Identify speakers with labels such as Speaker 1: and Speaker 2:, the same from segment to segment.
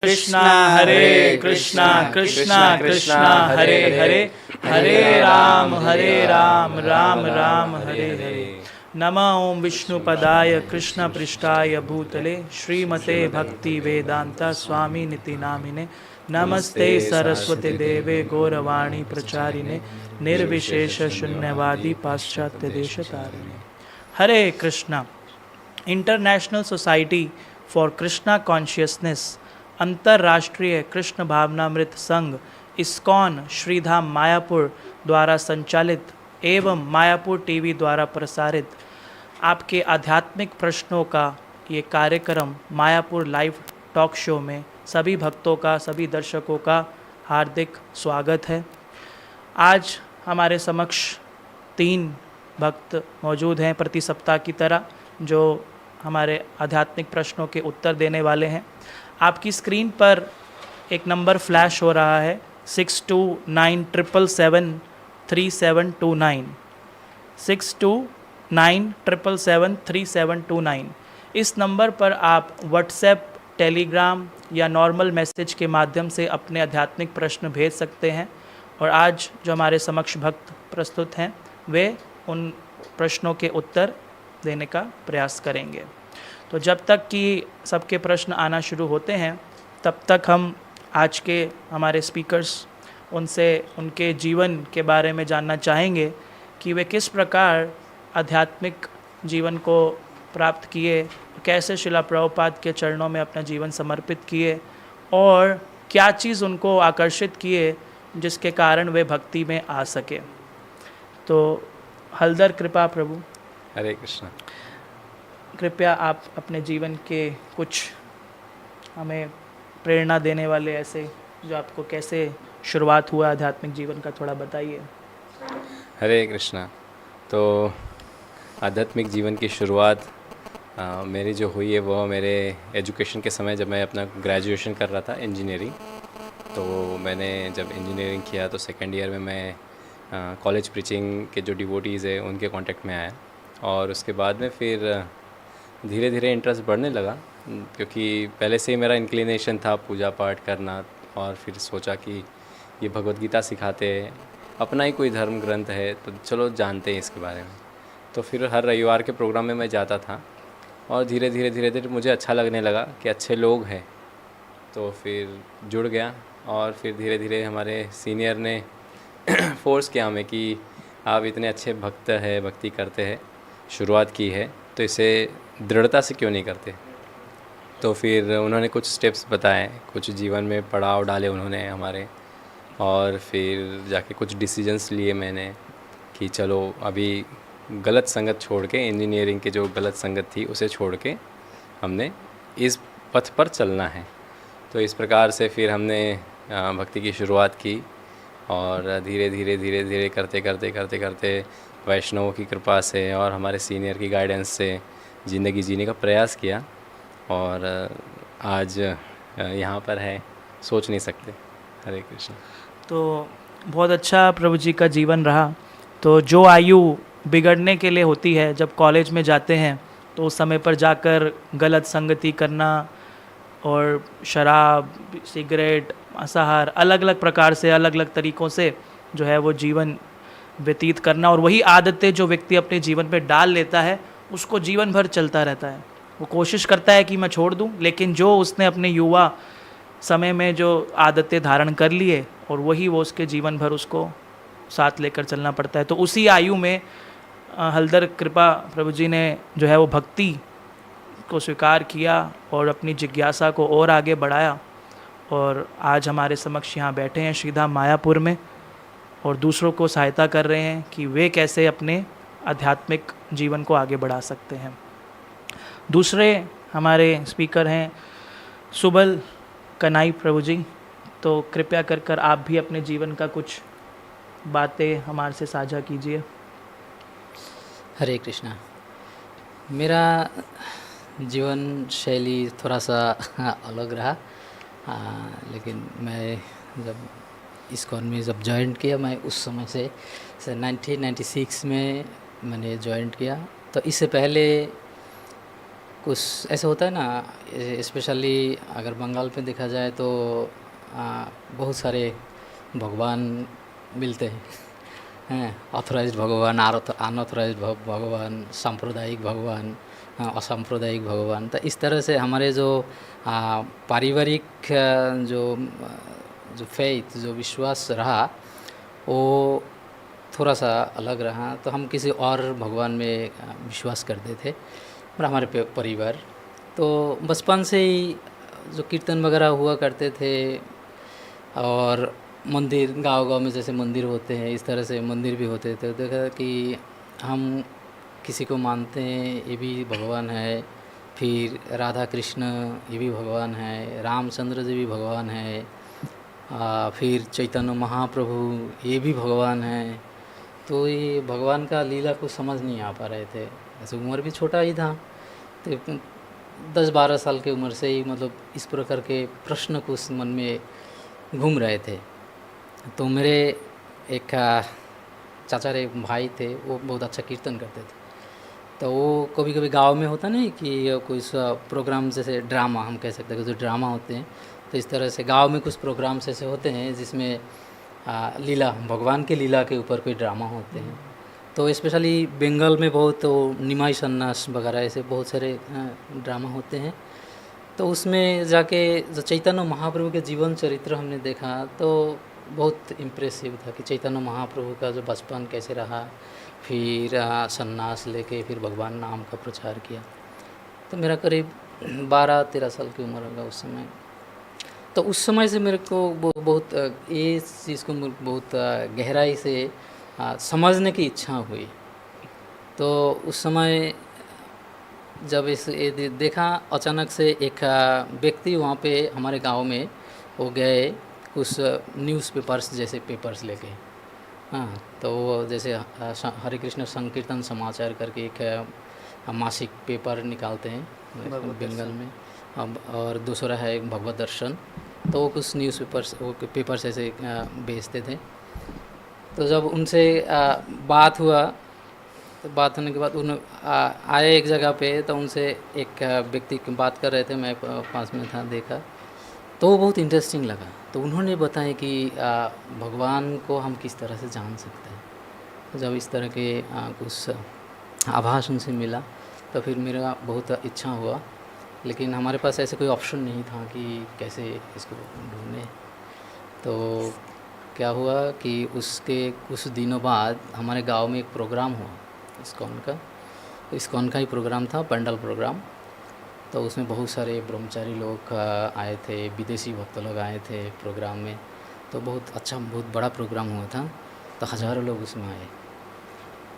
Speaker 1: कृष्णा हरे कृष्णा कृष्णा कृष्णा हरे हरे हरे राम राम राम हरे हरे। नमः ओं विष्णुपदाय कृष्ण पृष्ठाय भूतले श्रीमते भक्ति वेदांता स्वामी निति नामिने नमस्ते सरस्वती देवे गौरवाणी प्रचारिणे निर्विशेष शून्यवादी पाश्चात्य देश तारिणे। Hare Krishna. International society for Krishna consciousness अंतर्राष्ट्रीय कृष्ण भावनामृत संघ इस्कॉन श्रीधाम मायापुर द्वारा संचालित एवं मायापुर टीवी द्वारा प्रसारित आपके आध्यात्मिक प्रश्नों का ये कार्यक्रम मायापुर लाइव टॉक शो में सभी भक्तों का, सभी दर्शकों का हार्दिक स्वागत है। आज हमारे समक्ष 3 भक्त मौजूद हैं प्रति सप्ताह की तरह, जो हमारे आध्यात्मिक प्रश्नों के उत्तर देने वाले हैं। आपकी स्क्रीन पर एक नंबर फ्लैश हो रहा है 6297773729 6297773729। इस नंबर पर आप व्हाट्सएप, टेलीग्राम या नॉर्मल मैसेज के माध्यम से अपने आध्यात्मिक प्रश्न भेज सकते हैं और आज जो हमारे समक्ष भक्त प्रस्तुत हैं वे उन प्रश्नों के उत्तर देने का प्रयास करेंगे। तो जब तक कि सबके प्रश्न आना शुरू होते हैं तब तक हम आज के हमारे स्पीकर्स उनसे उनके जीवन के बारे में जानना चाहेंगे कि वे किस प्रकार आध्यात्मिक जीवन को प्राप्त किए, कैसे शिला प्रभुपाद के चरणों में अपना जीवन समर्पित किए और क्या चीज़ उनको आकर्षित किए जिसके कारण वे भक्ति में आ सके। तो हलदर कृपा प्रभु।
Speaker 2: हरे कृष्णा।
Speaker 1: कृपया आप अपने जीवन के कुछ हमें प्रेरणा देने वाले ऐसे जो आपको कैसे शुरुआत हुआ आध्यात्मिक जीवन का थोड़ा बताइए।
Speaker 2: हरे कृष्णा। तो आध्यात्मिक जीवन की शुरुआत मेरी जो हुई है वो मेरे एजुकेशन के समय, जब मैं अपना ग्रेजुएशन कर रहा था इंजीनियरिंग। तो मैंने जब इंजीनियरिंग किया तो सेकेंड ईयर में मैं कॉलेज प्रीचिंग के जो डिवोटीज़ है उनके कांटेक्ट में आया और उसके बाद में फिर धीरे धीरे इंटरेस्ट बढ़ने लगा, क्योंकि पहले से ही मेरा इंक्लिनेशन था पूजा पाठ करना। और फिर सोचा कि ये भगवत गीता सिखाते हैं, अपना ही कोई धर्म ग्रंथ है तो चलो जानते हैं इसके बारे में। तो फिर हर रविवार के प्रोग्राम में मैं जाता था और धीरे धीरे मुझे अच्छा लगने लगा कि अच्छे लोग हैं, तो फिर जुड़ गया। और फिर धीरे धीरे हमारे सीनियर ने फोर्स किया हमें कि आप इतने अच्छे भक्त हैं, भक्ति करते हैं, शुरुआत की है तो इसे दृढ़ता से क्यों नहीं करते। तो फिर उन्होंने कुछ स्टेप्स बताए, कुछ जीवन में पड़ाव डाले उन्होंने हमारे, और फिर जाके कुछ डिसीजंस लिए मैंने कि चलो अभी गलत संगत छोड़ के, इंजीनियरिंग के जो गलत संगत थी उसे छोड़ के हमने इस पथ पर चलना है। तो इस प्रकार से फिर हमने भक्ति की शुरुआत की और धीरे धीरे करते वैष्णवों की कृपा से और हमारे सीनियर की गाइडेंस से ज़िंदगी जीने का प्रयास किया और आज यहाँ पर है, सोच नहीं सकते। हरे कृष्ण।
Speaker 1: तो बहुत अच्छा प्रभु जी का जीवन रहा। तो जो आयु बिगड़ने के लिए होती है, जब कॉलेज में जाते हैं तो उस समय पर जाकर गलत संगति करना और शराब, सिगरेट, मांसाहार, अलग अलग प्रकार से, अलग अलग तरीक़ों से जो है वो जीवन व्यतीत करना, और वही आदतें जो व्यक्ति अपने जीवन पे डाल लेता है उसको जीवन भर चलता रहता है। वो कोशिश करता है कि मैं छोड़ दूं, लेकिन जो उसने अपने युवा समय में जो आदतें धारण कर लिए और वही वो उसके जीवन भर उसको साथ लेकर चलना पड़ता है। तो उसी आयु में हलदर कृपा प्रभु जी ने जो है वो भक्ति को स्वीकार किया और अपनी जिज्ञासा को और आगे बढ़ाया और आज हमारे समक्ष यहाँ बैठे हैं श्रीधाम मायापुर में और दूसरों को सहायता कर रहे हैं कि वे कैसे अपने आध्यात्मिक जीवन को आगे बढ़ा सकते हैं। दूसरे हमारे स्पीकर हैं सुबल कनाई प्रभु जी। तो कृपया कर आप भी अपने जीवन का कुछ बातें हमारे से साझा कीजिए।
Speaker 3: हरे कृष्णा। मेरा जीवन शैली थोड़ा सा अलग रहा, लेकिन मैं जब इस्कॉन में जब ज्वाइन किया, मैं उस समय से 1996 में मैंने ज्वाइन किया। तो इससे पहले कुछ ऐसा होता है ना, स्पेशली अगर बंगाल में देखा जाए तो बहुत सारे भगवान मिलते हैं, ऑथराइज्ड भगवान, अनऑथराइज्ड भगवान, सांप्रदायिक भगवान, असांप्रदायिक भगवान। तो इस तरह से हमारे जो पारिवारिक जो फेथ, जो विश्वास रहा, वो थोड़ा सा अलग रहा। तो हम किसी और भगवान में विश्वास करते थे, और हमारे परिवार तो बचपन से ही जो कीर्तन वगैरह हुआ करते थे, और मंदिर गांव-गांव में जैसे मंदिर होते हैं, इस तरह से मंदिर भी होते थे। देखा कि हम किसी को मानते हैं, ये भी भगवान है, फिर राधा कृष्ण ये भी भगवान है, रामचंद्र जी भी भगवान है, फिर चैतन्य महाप्रभु ये भी भगवान है। तो ये भगवान का लीला को समझ नहीं आ पा रहे थे। ऐसे उम्र भी छोटा ही था, तो 10-12 साल की उम्र से ही मतलब इस प्रकार के प्रश्न कुछ मन में घूम रहे थे। तो मेरे एक चाचा रे भाई थे, वो बहुत अच्छा कीर्तन करते थे। तो वो कभी कभी गांव में होता नहीं कि कोई प्रोग्राम, जैसे ड्रामा हम कह सकते हैं, जो ड्रामा होते हैं, तो इस तरह से गांव में कुछ प्रोग्राम्स ऐसे होते हैं जिसमें लीला, भगवान के लीला के ऊपर कोई ड्रामा होते हैं। तो स्पेशली बंगाल में बहुत निमाई सन्नास वगैरह ऐसे बहुत सारे ड्रामा होते हैं। तो उसमें जाके जो चैतन्य महाप्रभु के जीवन चरित्र हमने देखा, तो बहुत इम्प्रेसिव था कि चैतन्य महाप्रभु का जो बचपन कैसे रहा, फिर सन्यास लेके फिर भगवान नाम का प्रचार किया। तो मेरा करीब 12-13 साल की उम्र होगा उस समय। तो उस समय से मेरे को बहुत ये चीज़ को बहुत गहराई से समझने की इच्छा हुई। तो उस समय जब ये देखा, अचानक से एक व्यक्ति वहाँ पे हमारे गांव में वो गए कुछ न्यूज़पेपर्स जैसे पेपर्स लेके। हाँ, तो वो जैसे हरे कृष्ण संकीर्तन समाचार करके एक मासिक पेपर निकालते हैं बंगाल में, और दूसरा है भगवत दर्शन। तो वो कुछ न्यूज़पेपर्स, वो पेपर्स ऐसे बेचते थे। तो जब उनसे बात हुआ, तो बात होने के बाद उन्हें आए एक जगह पे, तो उनसे एक व्यक्ति बात कर रहे थे, मैं पास में था, देखा तो वो बहुत इंटरेस्टिंग लगा। तो उन्होंने बताया कि भगवान को हम किस तरह से जान सकते हैं। तो जब इस तरह के कुछ आभास उनसे मिला, तो फिर मेरा बहुत इच्छा हुआ, लेकिन हमारे पास ऐसे कोई ऑप्शन नहीं था कि कैसे इसको ढूंढें। तो क्या हुआ कि उसके कुछ दिनों बाद हमारे गांव में एक प्रोग्राम हुआ इस्कॉन का। तो इस्कॉन का ही प्रोग्राम था, पंडाल प्रोग्राम। तो उसमें बहुत सारे ब्रह्मचारी लोग आए थे, विदेशी भक्त लोग आए थे प्रोग्राम में। तो बहुत अच्छा, बहुत बड़ा प्रोग्राम हुआ था। तो हज़ारों लोग उसमें आए।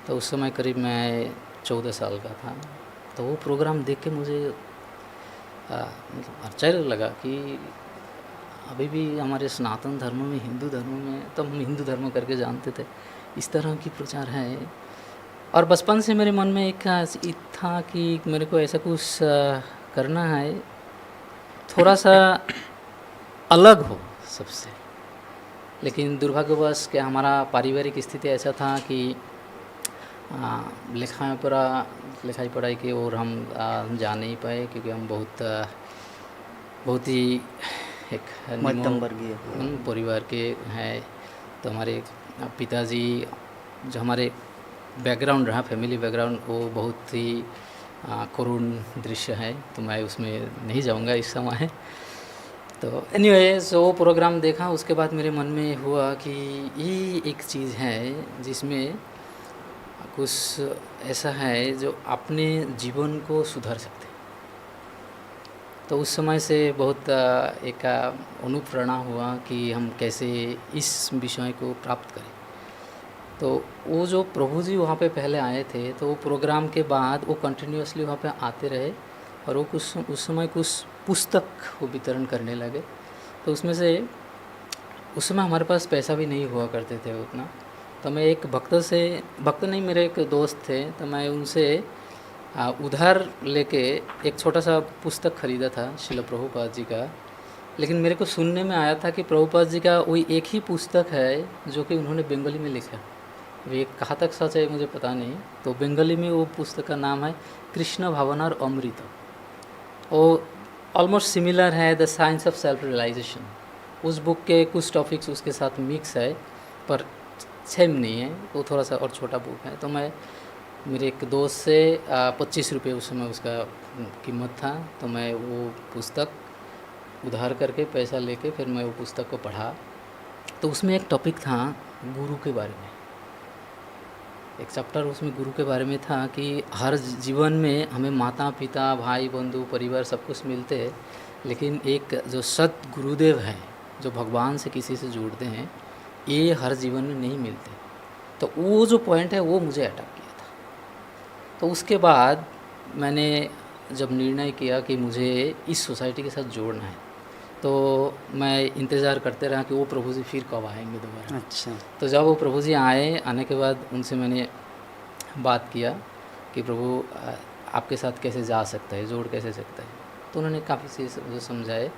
Speaker 3: तो उस समय करीब मैं 14 साल का था। तो वो प्रोग्राम देख के मुझे मतलब आश्चर्य लगा कि अभी भी हमारे सनातन धर्म में, हिंदू धर्म में, तो हम हिंदू धर्म करके जानते थे, इस तरह की प्रचार है। और बचपन से मेरे मन में एक था कि मेरे को ऐसा कुछ करना है, थोड़ा सा अलग हो सबसे। लेकिन दुर्भाग्यवश कि हमारा पारिवारिक स्थिति ऐसा था कि लिखाई पढ़ाई की ओर हम जा नहीं पाए, क्योंकि हम बहुत ही एक
Speaker 4: मध्यम वर्गीय
Speaker 3: परिवार के हैं। तो हमारे पिताजी, जो हमारे बैकग्राउंड रहा, फैमिली बैकग्राउंड, वो बहुत ही करुण दृश्य है। तो मैं उसमें नहीं जाऊंगा इस समय। तो एनीवे, वो प्रोग्राम देखा, उसके बाद मेरे मन में हुआ कि ये एक चीज़ है जिसमें कुछ ऐसा है जो अपने जीवन को सुधार सकते हैं। तो उस समय से बहुत एक अनुप्रेरणा हुआ कि हम कैसे इस विषय को प्राप्त करें। तो वो जो प्रभु जी वहाँ पे पहले आए थे, तो वो प्रोग्राम के बाद वो कंटिन्यूअसली वहाँ पे आते रहे, और वो कुछ उस समय कुछ पुस्तक वो वितरण करने लगे। तो उसमें से उस समय हमारे पास पैसा भी नहीं हुआ करते थे उतना। तो मैं एक भक्त नहीं, मेरे एक दोस्त थे, तो मैं उनसे उधार लेके एक छोटा सा पुस्तक खरीदा था श्रील प्रभुपाद जी का। लेकिन मेरे को सुनने में आया था कि प्रभुपाद जी का वही एक ही पुस्तक है जो कि उन्होंने बंगाली में लिखा। वे कहाँ तक सच है मुझे पता नहीं। तो बंगाली में वो पुस्तक का नाम है कृष्ण भावनार अमृत। वो ऑलमोस्ट सिमिलर है the science of self realisation. उस बुक के कुछ टॉपिक्स उसके साथ मिक्स है पर सेम नहीं है, वो थोड़ा सा और छोटा बुक है। तो मैं मेरे एक दोस्त से 25 रुपये उस समय उसका कीमत था, तो मैं वो पुस्तक उधार करके पैसा लेके फिर मैं वो पुस्तक को पढ़ा। तो उसमें एक टॉपिक था गुरु के बारे में, एक चैप्टर उसमें गुरु के बारे में था कि हर जीवन में हमें माता पिता भाई बंधु परिवार सब कुछ मिलते हैं, लेकिन एक जो सत गुरुदेव है जो भगवान से किसी से जोड़ते हैं, ये हर जीवन में नहीं मिलते। तो वो जो पॉइंट है वो मुझे अटैक किया था। तो उसके बाद मैंने जब निर्णय किया कि मुझे इस सोसाइटी के साथ जोड़ना है, तो मैं इंतज़ार करते रहा कि वो प्रभु जी फिर कब आएंगे दोबारा।
Speaker 4: अच्छा।
Speaker 3: तो जब वो प्रभु जी आने के बाद उनसे मैंने बात किया कि प्रभु आपके साथ कैसे जा सकता है, जोड़ कैसे सकता है। तो उन्होंने काफ़ी चीज़ मुझे समझाए।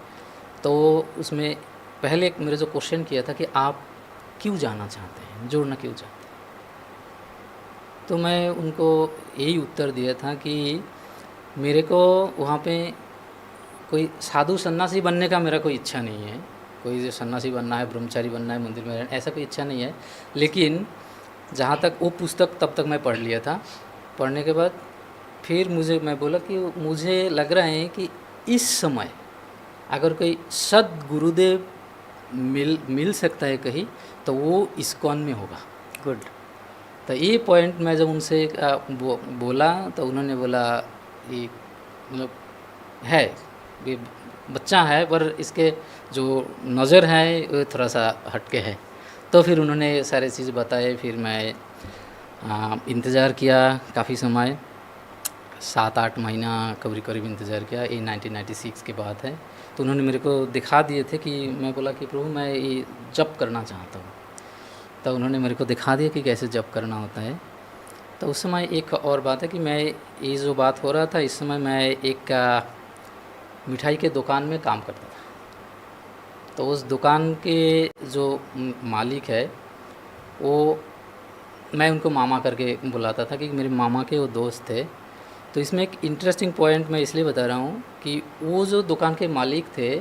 Speaker 3: तो उसमें पहले एक मेरे जो क्वेश्चन किया था कि आप क्यों जाना चाहते हैं, जोड़ना क्यों चाहते हैं। तो मैं उनको यही उत्तर दिया था कि मेरे को वहाँ पे कोई साधु सन्यासी बनने का मेरा कोई इच्छा नहीं है, कोई जो सन्यासी बनना है, ब्रह्मचारी बनना है, मंदिर में रहना, ऐसा कोई इच्छा नहीं है। लेकिन जहाँ तक वो पुस्तक तब तक मैं पढ़ लिया था, पढ़ने के बाद फिर मैं बोला कि मुझे लग रहा है कि इस समय अगर कोई सद गुरुदेव मिल सकता है कहीं, तो वो इस्कॉन में होगा।
Speaker 4: गुड।
Speaker 3: तो ये पॉइंट मैं जब उनसे बोला तो उन्होंने बोला ये मतलब है, ये बच्चा है पर इसके जो नज़र है वो थोड़ा सा हटके है। तो फिर उन्होंने सारे चीज़ बताए। फिर मैं इंतज़ार किया काफ़ी समय, 7-8 महीना करीब इंतज़ार किया। ये 1996 की बात है। तो उन्होंने मेरे को दिखा दिए थे कि मैं बोला कि प्रभु मैं ये जप करना चाहता हूँ। तो उन्होंने मेरे को दिखा दिया कि कैसे जप करना होता है। तो उस समय एक और बात है कि मैं ये जो बात हो रहा था, इस समय मैं एक मिठाई के दुकान में काम करता था। तो उस दुकान के जो मालिक है वो, मैं उनको मामा करके बुलाता था कि मेरे मामा के वो दोस्त थे। तो इसमें एक इंटरेस्टिंग पॉइंट मैं इसलिए बता रहा हूँ कि वो जो दुकान के मालिक थे,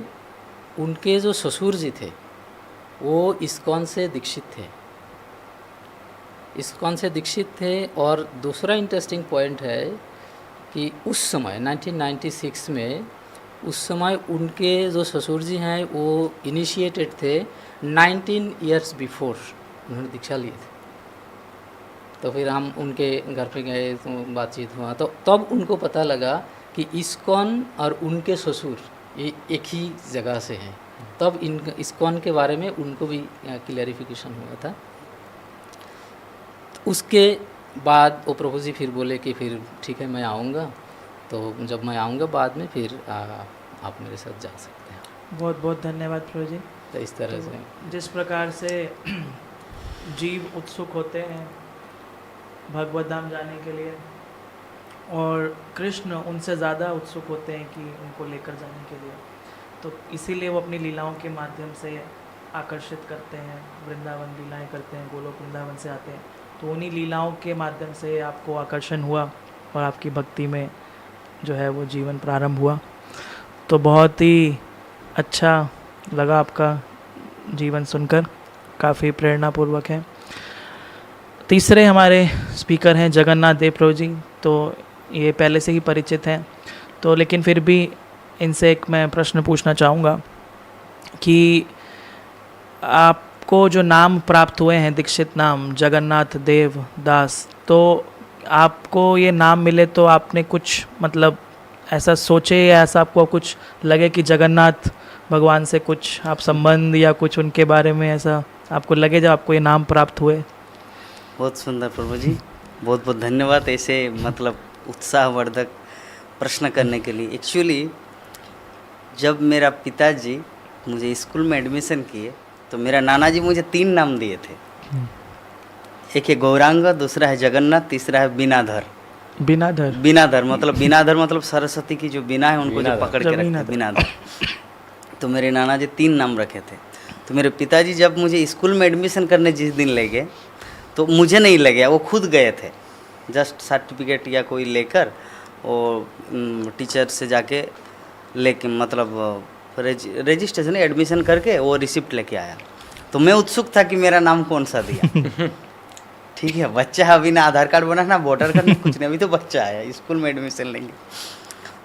Speaker 3: उनके जो ससुर जी थे वो इस्कॉन से दीक्षित थे, इस्कॉन से दीक्षित थे। और दूसरा इंटरेस्टिंग पॉइंट है कि उस समय 1996 में, उस समय उनके जो ससुर जी हैं वो इनिशिएटेड थे 19 ईयर्स बिफोर, उन्होंने दीक्षा लिए थे। तो फिर हम उनके घर पे गए तो बातचीत हुआ, तो तब उनको पता लगा कि इस्कॉन और उनके ससुर ये एक ही जगह से हैं। तब इस्कॉन के बारे में उनको भी क्लैरिफिकेशन हुआ था। उसके बाद वो प्रभु जी फिर बोले कि फिर ठीक है मैं आऊँगा। तो जब मैं आऊँगा बाद में फिर आप मेरे साथ जा सकते हैं।
Speaker 1: बहुत बहुत धन्यवाद प्रभु जी।
Speaker 3: तो इस तरह से
Speaker 1: जिस प्रकार से जीव उत्सुक होते हैं भगवत धाम जाने के लिए, और कृष्ण उनसे ज़्यादा उत्सुक होते हैं कि उनको लेकर जाने के लिए, तो इसीलिए वो अपनी लीलाओं के माध्यम से आकर्षित करते हैं, वृंदावन लीलाएं करते हैं, गोलोक वृंदावन से आते हैं। तो उन्हीं लीलाओं के माध्यम से आपको आकर्षण हुआ और आपकी भक्ति में जो है वो जीवन प्रारंभ हुआ। तो बहुत ही अच्छा लगा आपका जीवन सुनकर, काफ़ी प्रेरणापूर्वक है। तीसरे हमारे स्पीकर हैं जगन्नाथ देव प्रभु जी। तो ये पहले से ही परिचित हैं, तो लेकिन फिर भी इनसे एक मैं प्रश्न पूछना चाहूँगा कि आपको जो नाम प्राप्त हुए हैं, दीक्षित नाम जगन्नाथ देव दास, तो आपको ये नाम मिले तो आपने कुछ मतलब ऐसा सोचे या ऐसा आपको कुछ लगे कि जगन्नाथ भगवान से कुछ आप संबंध या कुछ उनके बारे में ऐसा आपको लगे जब आपको ये नाम प्राप्त हुए?
Speaker 4: बहुत सुंदर प्रभु जी, बहुत बहुत धन्यवाद ऐसे मतलब उत्साहवर्धक प्रश्न करने के लिए। एक्चुअली जब मेरा पिताजी मुझे स्कूल में एडमिशन किए तो मेरा नाना जी मुझे 3 नाम दिए थे। एक है गौरांग, दूसरा है जगन्नाथ, तीसरा है बीनाधर। बीनाधर मतलब सरस्वती की जो बीना है उनको जो पकड़ के रखते हैं, बीनाधर। तो मेरे नाना जी 3 नाम रखे थे। तो मेरे पिताजी जब मुझे स्कूल में एडमिशन करने जिस दिन ले गए तो मुझे नहीं लगे, वो खुद गए थे जस्ट सर्टिफिकेट या कोई लेकर, और टीचर से जाके लेकिन मतलब रजिस्ट्रेशन एडमिशन करके वो रिसिप्ट लेके आया। तो मैं उत्सुक था कि मेरा नाम कौन सा दिया। ठीक है, बच्चा अभी ना आधार कार्ड बना ना वोटर कार्ड ना कुछ नहीं, अभी तो बच्चा है, स्कूल में एडमिशन लेंगे।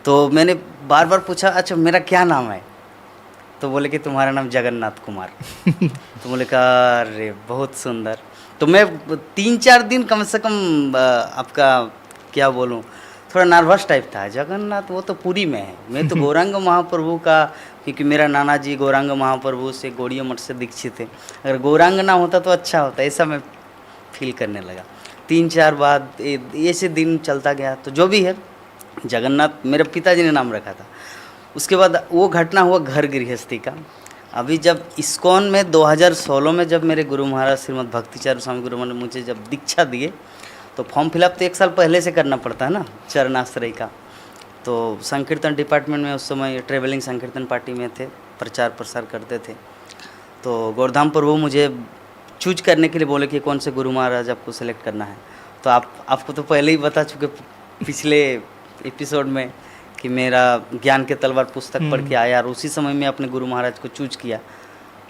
Speaker 4: तो मैंने बार बार पूछा, अच्छा मेरा क्या नाम है? तो बोले कि तुम्हारा नाम जगन्नाथ कुमार। तो बोले कहा अरे बहुत सुंदर। तो मैं 3-4 दिन कम से कम आपका क्या बोलूँ, थोड़ा नर्वस टाइप था। जगन्नाथ वो तो पुरी में है, मैं तो गौरांग महाप्रभु का, क्योंकि मेरा नाना जी गौरांग महाप्रभु से गौड़ीय मठ से दीक्षित थे, अगर गौरांग ना होता तो अच्छा होता, ऐसा मैं फील करने लगा। 3-4 बाद ऐसे दिन चलता गया। तो जो भी है, जगन्नाथ मेरे पिताजी ने नाम रखा था। उसके बाद वो घटना हुआ घर गृहस्थी का। अभी जब इस्कॉन में 2016 में जब मेरे गुरु महाराज श्रीमद् भक्तिचार्य स्वामी गुरु महाराज मुझे जब दीक्षा दिए, तो फॉर्म फिलअप तो 1 साल पहले से करना पड़ता है ना, चरणाश्रय का। तो संकीर्तन डिपार्टमेंट में उस समय ट्रेवलिंग संकीर्तन पार्टी में थे, प्रचार प्रसार करते थे। तो गोरधाम प्रभु मुझे चूज करने के लिए बोले कि कौन से गुरु महाराज आपको सेलेक्ट करना है। तो आपको तो पहले ही बता चुके पिछले एपिसोड में कि मेरा ज्ञान के तलवार पुस्तक पढ़ के आया, और उसी समय में अपने गुरु महाराज को चूज किया,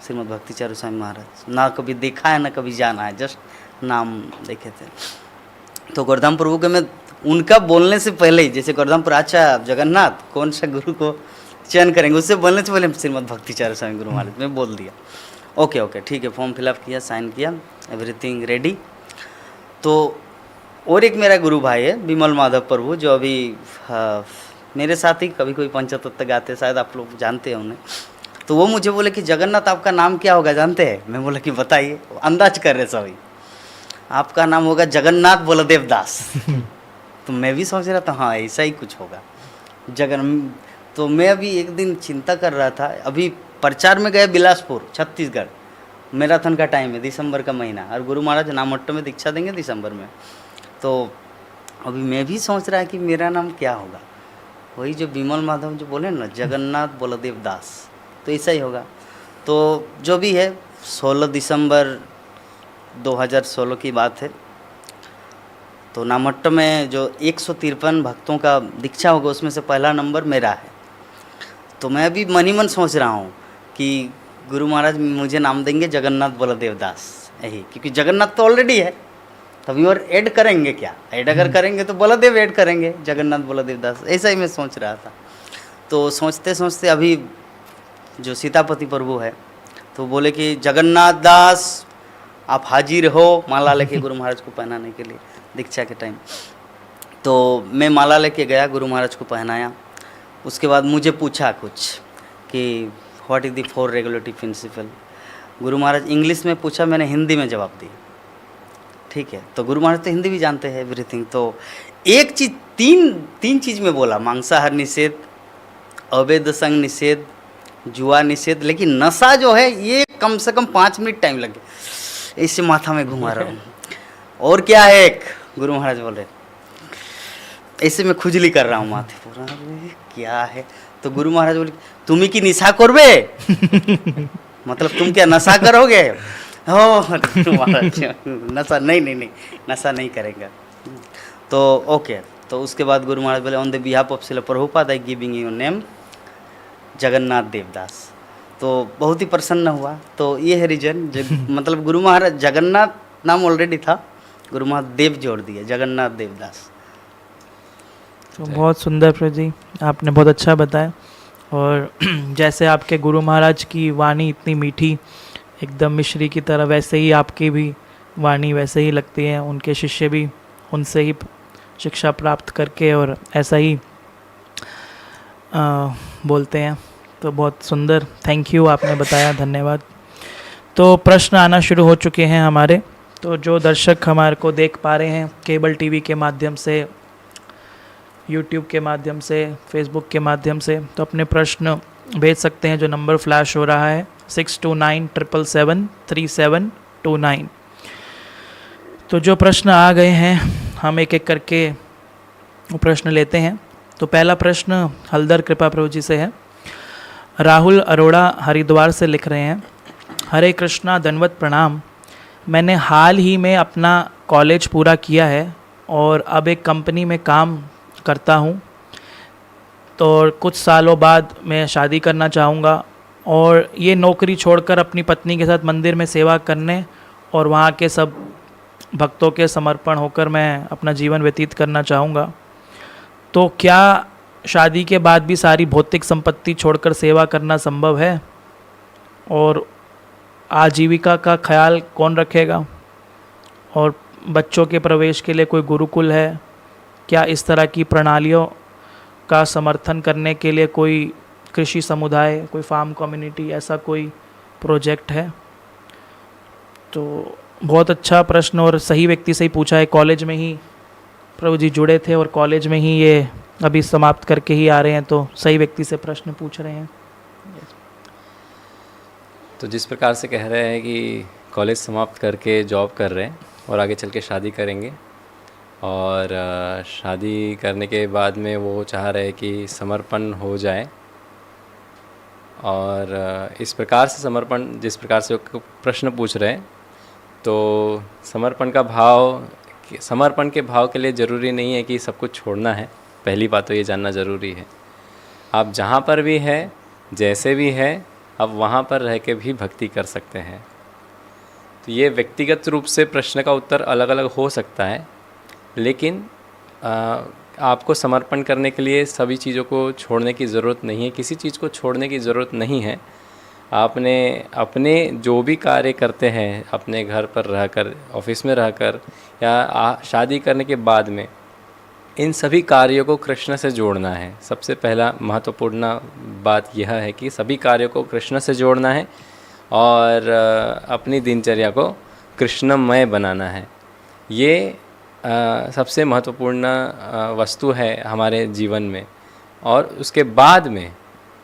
Speaker 4: श्रीमद् भक्तिचार्य स्वामी महाराज। ना कभी देखा है ना कभी जाना है, जस्ट नाम देखे थे। तो गोरधाम प्रभु के मैं उनका बोलने से पहले ही, जैसे गोरधाम प्रभु अच्छा जगन्नाथ कौन सा गुरु को चयन करेंगे, उससे बोलने से पहले श्रीमद् भक्तिचार्य स्वामी गुरु महाराज मैं बोल दिया। ओके ठीक है, फॉर्म फिलअप किया, साइन किया, एवरीथिंग रेडी। तो और एक मेरा गुरु भाई है विमल माधव प्रभु, जो अभी मेरे साथ ही कभी कोई पंचतत्व गाते, शायद आप लोग जानते हैं उन्हें। तो वो मुझे बोले कि जगन्नाथ आपका नाम क्या होगा जानते हैं? मैं बोला कि बताइए। अंदाज कर रहे सभी, आपका नाम होगा जगन्नाथ बलदेव दास। तो मैं भी सोच रहा था हाँ ऐसा ही कुछ होगा तो मैं अभी एक दिन चिंता कर रहा था, अभी प्रचार में गए बिलासपुर छत्तीसगढ़, मैराथन का टाइम है, दिसंबर का महीना, और गुरु महाराज नामट्टो में दीक्षा देंगे दिसंबर में। तो अभी मैं भी सोच रहा है कि मेरा नाम क्या होगा, वही जो विमल माधव जो बोले ना जगन्नाथ बलदेव दास, तो ऐसा ही होगा। तो जो भी है 16 दिसंबर 2016 की बात है। तो नामट्टो में जो 153 भक्तों का दीक्षा होगा उसमें से पहला नंबर मेरा है। तो मैं अभी मन ही मन सोच रहा हूँ कि गुरु महाराज मुझे नाम देंगे जगन्नाथ बलदेव दास, यही, क्योंकि जगन्नाथ तो ऑलरेडी है, तभी और ऐड करेंगे क्या, ऐड अगर करेंगे तो बलदेव ऐड करेंगे, जगन्नाथ बलदेव दास, ऐसा ही मैं सोच रहा था। तो सोचते सोचते अभी जो सीतापति प्रभु है तो बोले कि जगन्नाथ दास आप हाजिर हो माला लेके गुरु महाराज को पहनाने के लिए दीक्षा के टाइम। तो मैं माला लेके गया, गुरु महाराज को पहनाया। उसके बाद मुझे पूछा कुछ कि what is the 4 regulatory principle. गुरु महाराज इंग्लिश में पूछा, मैंने हिंदी में जवाब दिया, ठीक है। तो गुरु महाराज तो हिंदी भी जानते हैं एवरीथिंग। तो एक चीज़ तीन चीज़ में बोला, मांसाहार निषेध, अवैध संग निषेध, जुआ निषेध, लेकिन नशा जो है ये कम से कम 5 मिनट टाइम लगे, इससे माथा में घुमा रहा हूँ। और क्या है एक, गुरु महाराज बोले, ऐसे मैं खुजली कर रहा हूँ माथे पूरा, क्या है। तो गुरु महाराज बोले तुम ही की निशा करबे मतलब तुम क्या नशा करोगे? गुरु महाराज नशा नहीं नशा नहीं करेगा। तो ओके, तो उसके बाद गुरु महाराज बोले on the behalf of Srila Prabhupada I giving you name Jagannath Devdas. तो बहुत ही प्रसन्न हुआ। तो ये है रीजन, मतलब गुरु महाराज जगन्नाथ नाम ऑलरेडी था, गुरु महाराज देव जोड़ दिया, जगन्नाथ देवदास।
Speaker 1: तो बहुत सुंदर प्रभु जी, आपने बहुत अच्छा बताया। और जैसे आपके गुरु महाराज की वाणी इतनी मीठी, एकदम मिश्री की तरह, वैसे ही आपकी भी वाणी वैसे ही लगती है। उनके शिष्य भी उनसे ही शिक्षा प्राप्त करके और ऐसा ही बोलते हैं। तो बहुत सुंदर, थैंक यू, आपने बताया, धन्यवाद। तो प्रश्न आना शुरू हो चुके हैं हमारे। तो जो दर्शक हमारे को देख पा रहे हैं केबल टीवी के माध्यम से, यूट्यूब के माध्यम से, फेसबुक के माध्यम से, तो अपने प्रश्न भेज सकते हैं। जो नंबर फ्लैश हो रहा है 6297773729। तो जो प्रश्न आ गए हैं हम एक एक करके प्रश्न लेते हैं। तो पहला प्रश्न हल्दर कृपा प्रभु जी से है। राहुल अरोड़ा हरिद्वार से लिख रहे हैं, हरे कृष्णा, दंडवत प्रणाम। मैंने हाल ही में अपना कॉलेज पूरा किया है और अब एक कंपनी में काम करता हूँ। तो तो कुछ सालों बाद मैं शादी करना चाहूँगा और ये नौकरी छोड़कर अपनी पत्नी के साथ मंदिर में सेवा करने और वहाँ के सब भक्तों के समर्पण होकर मैं अपना जीवन व्यतीत करना चाहूँगा। तो क्या शादी के बाद भी सारी भौतिक संपत्ति छोड़कर सेवा करना संभव है? और आजीविका का ख्याल कौन रखेगा? और बच्चों के प्रवेश के लिए कोई गुरुकुल है? क्या इस तरह की प्रणालियों का समर्थन करने के लिए कोई कृषि समुदाय, कोई फार्म कम्युनिटी, ऐसा कोई प्रोजेक्ट है? तो बहुत अच्छा प्रश्न और सही व्यक्ति से ही पूछा है। कॉलेज में ही प्रभु जी जुड़े थे और कॉलेज में ही ये अभी समाप्त करके ही आ रहे हैं, तो सही व्यक्ति से प्रश्न पूछ रहे हैं।
Speaker 2: तो जिस प्रकार से कह रहे हैं कि कॉलेज समाप्त करके जॉब कर रहे हैं और आगे चल के शादी करेंगे, और शादी करने के बाद में वो चाह रहे हैं कि समर्पण हो जाए, और इस प्रकार से समर्पण, जिस प्रकार से वो प्रश्न पूछ रहे हैं, तो समर्पण के भाव के लिए ज़रूरी नहीं है कि सब कुछ छोड़ना है। पहली बात तो ये जानना ज़रूरी है, आप जहाँ पर भी है, जैसे भी है, आप वहाँ पर रह के भी भक्ति कर सकते हैं। तो ये व्यक्तिगत रूप से प्रश्न का उत्तर अलग अलग हो सकता है, लेकिन आपको समर्पण करने के लिए सभी चीज़ों को छोड़ने की ज़रूरत नहीं है, किसी चीज़ को छोड़ने की ज़रूरत नहीं है। आपने अपने जो भी कार्य करते हैं, अपने घर पर रहकर, ऑफिस में रहकर, या शादी करने के बाद में, इन सभी कार्यों को कृष्ण से जोड़ना है। सबसे पहला महत्वपूर्ण बात यह है कि सभी कार्यों को कृष्ण से जोड़ना है और अपनी दिनचर्या को कृष्णमय बनाना है। ये सबसे महत्वपूर्ण वस्तु है हमारे जीवन में। और उसके बाद में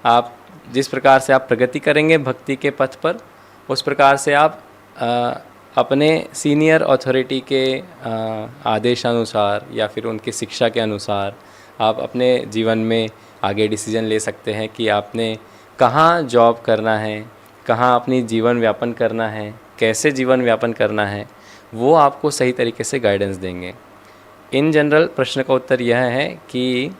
Speaker 2: आप जिस प्रकार से आप प्रगति करेंगे भक्ति के पथ पर, उस प्रकार से आप अपने सीनियर अथॉरिटी के आदेशानुसार या फिर उनकी शिक्षा के अनुसार आप अपने जीवन में आगे डिसीजन ले सकते हैं कि आपने कहाँ जॉब करना है, कहाँ अपनी जीवन व्यापन करना है, कैसे जीवन व्यापन करना है, वो आपको सही तरीके से गाइडेंस देंगे। इन जनरल प्रश्न का उत्तर यह है कि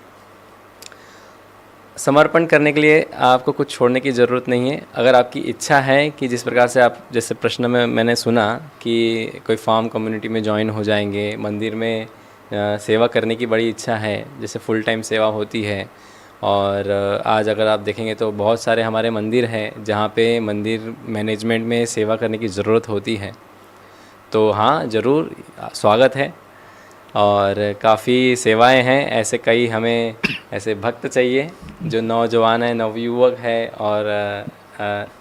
Speaker 2: समर्पण करने के लिए आपको कुछ छोड़ने की ज़रूरत नहीं है। अगर आपकी इच्छा है कि जिस प्रकार से आप, जैसे प्रश्न में मैंने सुना कि कोई फार्म कम्युनिटी में ज्वाइन हो जाएंगे, मंदिर में सेवा करने की बड़ी इच्छा है, जैसे फुल टाइम सेवा होती है। और आज अगर आप देखेंगे तो बहुत सारे हमारे मंदिर हैं जहाँ पे मंदिर मैनेजमेंट में सेवा करने की ज़रूरत होती है। तो हाँ, ज़रूर स्वागत है, और काफ़ी सेवाएं हैं। ऐसे कई हमें ऐसे भक्त चाहिए जो नौजवान है, नवयुवक है, और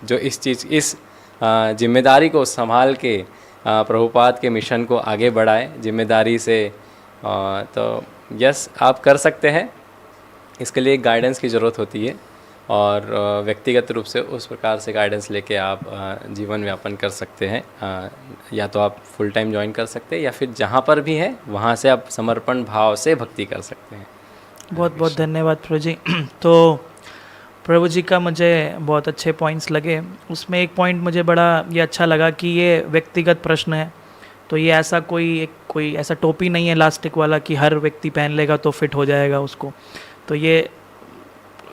Speaker 2: जो इस जिम्मेदारी को संभाल के प्रभुपाद के मिशन को आगे बढ़ाए जिम्मेदारी से। तो यस, आप कर सकते हैं। इसके लिए गाइडेंस की ज़रूरत होती है, और व्यक्तिगत रूप से उस प्रकार से गाइडेंस लेके आप जीवन व्यापन कर सकते हैं। या तो आप फुल टाइम ज्वाइन कर सकते हैं, या फिर जहाँ पर भी है वहाँ से आप समर्पण भाव से भक्ति कर सकते हैं।
Speaker 1: बहुत बहुत धन्यवाद प्रभु जी। तो प्रभु जी का मुझे बहुत अच्छे पॉइंट्स लगे। उसमें एक पॉइंट मुझे बड़ा ये अच्छा लगा कि ये व्यक्तिगत प्रश्न है। तो ये ऐसा कोई ऐसा टोपी नहीं है इलास्टिक वाला कि हर व्यक्ति पहन लेगा तो फिट हो जाएगा उसको। तो ये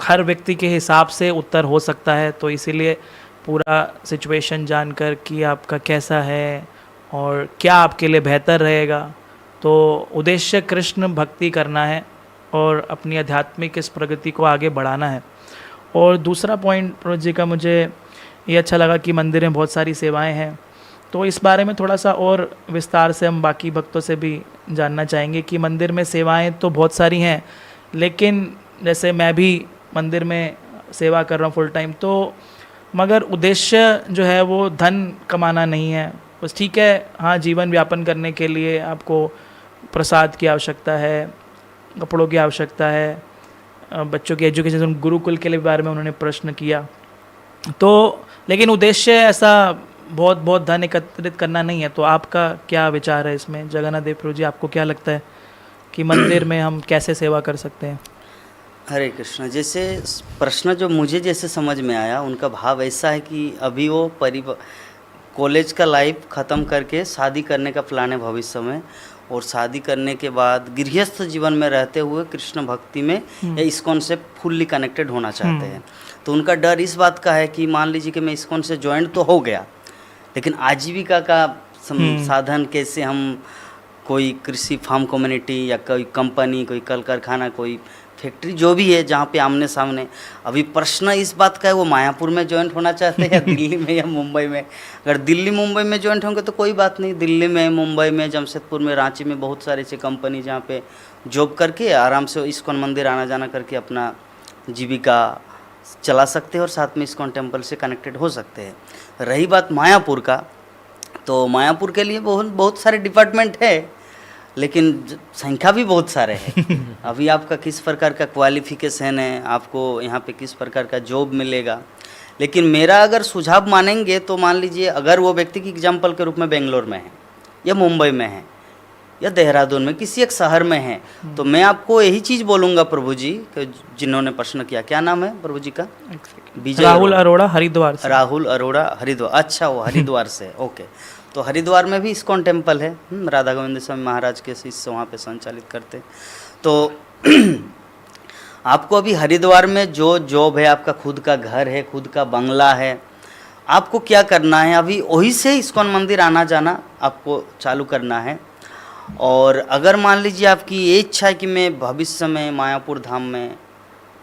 Speaker 1: हर व्यक्ति के हिसाब से उत्तर हो सकता है। तो इसीलिए पूरा सिचुएशन जानकर कि आपका कैसा है और क्या आपके लिए बेहतर रहेगा, तो उद्देश्य कृष्ण भक्ति करना है और अपनी आध्यात्मिक इस प्रगति को आगे बढ़ाना है। और दूसरा पॉइंट प्रभु जी का मुझे ये अच्छा लगा कि मंदिर में बहुत सारी सेवाएं हैं। तो इस बारे में थोड़ा सा और विस्तार से हम बाकी भक्तों से भी जानना चाहेंगे कि मंदिर में सेवाएं तो बहुत सारी हैं, लेकिन जैसे मैं भी मंदिर में सेवा कर रहा हूँ फुल टाइम, तो मगर उद्देश्य जो है वो धन कमाना नहीं है। बस ठीक है, हाँ, जीवन व्यापन करने के लिए आपको प्रसाद की आवश्यकता है, कपड़ों की आवश्यकता है, बच्चों की एजुकेशन, गुरुकुल के लिए बारे में उन्होंने प्रश्न किया। तो लेकिन उद्देश्य ऐसा बहुत बहुत धन एकत्रित करना नहीं है। तो आपका क्या विचार है इसमें? जगन्नाथ देव प्रभु जी, आपको क्या लगता है कि मंदिर में हम कैसे सेवा कर सकते हैं?
Speaker 4: हरे कृष्ण। जैसे प्रश्न जो मुझे जैसे समझ में आया, उनका भाव ऐसा है कि अभी वो कॉलेज का लाइफ ख़त्म करके शादी करने का प्लान है भविष्य में, और शादी करने के बाद गृहस्थ जीवन में रहते हुए कृष्ण भक्ति में या इस्कॉन से फुल्ली कनेक्टेड होना चाहते हैं। तो उनका डर इस बात का है कि मान लीजिए कि मैं इस्कॉन से ज्वाइन तो हो गया, लेकिन आजीविका का साधन कैसे हम, कोई कृषि फार्म कम्युनिटी या कोई कंपनी, कोई कल कारखाना, कोई फैक्ट्री जो भी है जहाँ पे आमने सामने, अभी प्रश्न इस बात का है वो मायापुर में ज्वाइंट होना चाहते हैं या दिल्ली में या मुंबई में। अगर दिल्ली मुंबई में ज्वाइंट होंगे तो कोई बात नहीं, दिल्ली में, मुंबई में, जमशेदपुर में, रांची में बहुत सारे ऐसे कंपनी जहाँ पे जॉब करके आराम से इस्कॉन मंदिर आना जाना करके अपना जीविका चला सकते हैं और साथ में इस्कॉन टेम्पल से कनेक्टेड हो सकते हैं। रही बात मायापुर का, तो मायापुर के लिए बहुत सारे डिपार्टमेंट है, लेकिन संख्या भी बहुत सारे हैं। अभी आपका किस प्रकार का क्वालिफिकेशन है, आपको यहाँ पे किस प्रकार का जॉब मिलेगा। लेकिन मेरा अगर सुझाव मानेंगे तो मान लीजिए अगर वो व्यक्ति की एग्जाम्पल के रूप में बेंगलोर में है या मुंबई में है या देहरादून में किसी एक शहर में है, तो मैं आपको यही चीज़ बोलूँगा प्रभु जी, जिन्होंने प्रश्न किया, क्या नाम है प्रभु जी का?
Speaker 1: राहुल अरोड़ा, हरिद्वार से।
Speaker 4: राहुल अरोड़ा, हरिद्वार, अच्छा वो हरिद्वार से, ओके। तो हरिद्वार में भी इस्कॉन टेम्पल है, राधा गोविंद स्वामी महाराज के शिष्य वहाँ पे संचालित करते। तो आपको अभी हरिद्वार में जो जॉब है, आपका खुद का घर है, खुद का बंगला है, आपको क्या करना है, अभी वही से इस्कॉन मंदिर आना जाना आपको चालू करना है। और अगर मान लीजिए आपकी ये इच्छा है कि मैं भविष्य में मायापुर धाम में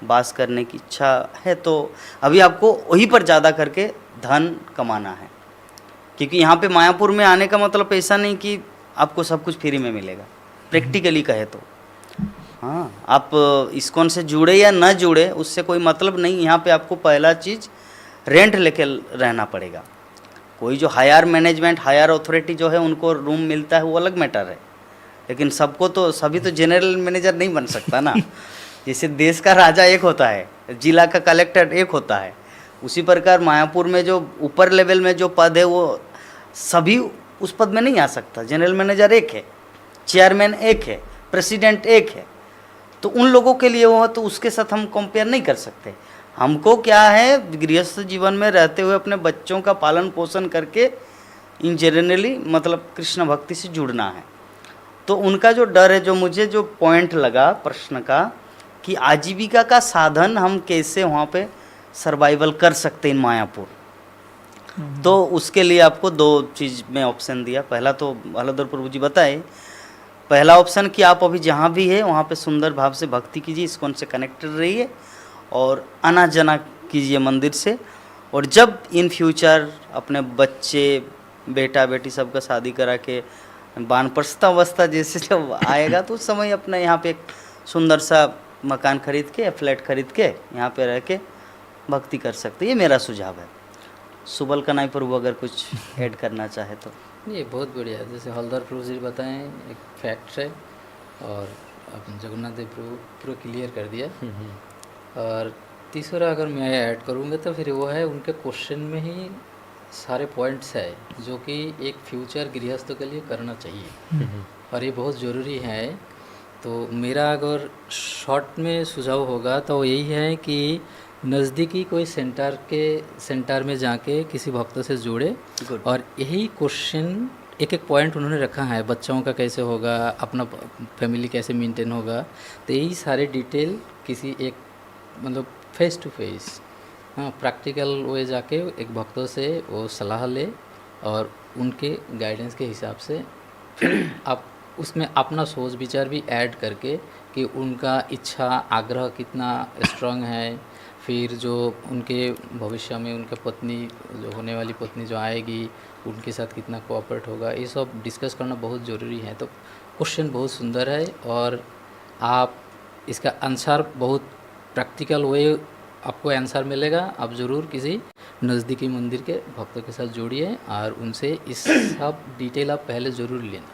Speaker 4: वास करने की इच्छा है, तो अभी आपको वहीं पर ज़्यादा करके धन कमाना है, क्योंकि यहाँ पे मायापुर में आने का मतलब ऐसा नहीं कि आपको सब कुछ फ्री में मिलेगा। प्रैक्टिकली कहे तो हाँ, आप इस्कॉन से जुड़े या न जुड़े उससे कोई मतलब नहीं। यहाँ पे आपको पहला चीज़ रेंट लेके रहना पड़ेगा। कोई जो हायर मैनेजमेंट, हायर अथॉरिटी जो है उनको रूम मिलता है वो अलग मैटर है, लेकिन सबको तो सभी तो जनरल मैनेजर नहीं बन सकता ना। जैसे देश का राजा एक होता है, जिला का कलेक्टर एक होता है, उसी प्रकार मायापुर में जो ऊपर लेवल में जो पद है वो सभी उस पद में नहीं आ सकता। जनरल मैनेजर एक है, चेयरमैन एक है, प्रेसिडेंट एक है, तो उन लोगों के लिए वो, तो उसके साथ हम कंपेयर नहीं कर सकते। हमको क्या है, गृहस्थ जीवन में रहते हुए अपने बच्चों का पालन पोषण करके इन जनरली मतलब कृष्ण भक्ति से जुड़ना है। तो उनका जो डर है, जो मुझे जो पॉइंट लगा प्रश्न का कि आजीविका का साधन हम कैसे वहाँ पे सर्वाइवल कर सकते हैं इन मायापुर, तो उसके लिए आपको दो चीज़ में ऑप्शन दिया। पहला तो हलधर प्रभु जी बताए, पहला ऑप्शन कि आप अभी जहाँ भी है वहाँ पे सुंदर भाव से भक्ति कीजिए, इस्कॉन से कनेक्टेड रहिए और आना जाना कीजिए मंदिर से। और जब इन फ्यूचर अपने बच्चे, बेटा बेटी सबका शादी करा के वानप्रस्थ अवस्था जैसे जब आएगा, तो उस समय अपना यहाँ पे एक सुंदर सा मकान खरीद के या फ्लैट खरीद के यहाँ पे रह के भक्ति कर सकते। ये मेरा सुझाव है। सुबल कनाई प्रभु अगर कुछ ऐड करना चाहे तो।
Speaker 3: ये बहुत बढ़िया है, जैसे हलधर प्रभु जी बताएं एक फैक्ट है, और अपन जगन्नाथ देव प्रभु पूरा क्लियर कर दिया। और तीसरा अगर मैं ऐड करूँगा तो फिर वो है, उनके क्वेश्चन में ही सारे पॉइंट्स है जो कि एक फ्यूचर गृहस्थ के लिए करना चाहिए, और ये बहुत ज़रूरी है। तो मेरा अगर शॉर्ट में सुझाव होगा तो यही है कि नज़दीकी कोई सेंटर में जाके किसी भक्त से जुड़े, और यही क्वेश्चन एक एक पॉइंट उन्होंने रखा है, बच्चों का कैसे होगा, अपना फैमिली कैसे मेंटेन होगा, तो यही सारे डिटेल किसी एक मतलब फेस टू फेस, हाँ, प्रैक्टिकल वे जाके एक भक्तों से वो सलाह ले और उनके गाइडेंस के हिसाब से फिर आप उसमें अपना सोच विचार भी ऐड करके कि उनका इच्छा आग्रह कितना स्ट्रांग है, फिर जो उनके भविष्य में उनके पत्नी, जो होने वाली पत्नी जो आएगी, उनके साथ कितना कोऑपरेट होगा, ये सब डिस्कस करना बहुत ज़रूरी है। तो क्वेश्चन बहुत सुंदर है, और आप इसका आंसर बहुत प्रैक्टिकल वे आपको आंसर मिलेगा। आप ज़रूर किसी नज़दीकी मंदिर के भक्तों के साथ जोड़िए और उनसे इस सब डिटेल आप पहले ज़रूर लेना,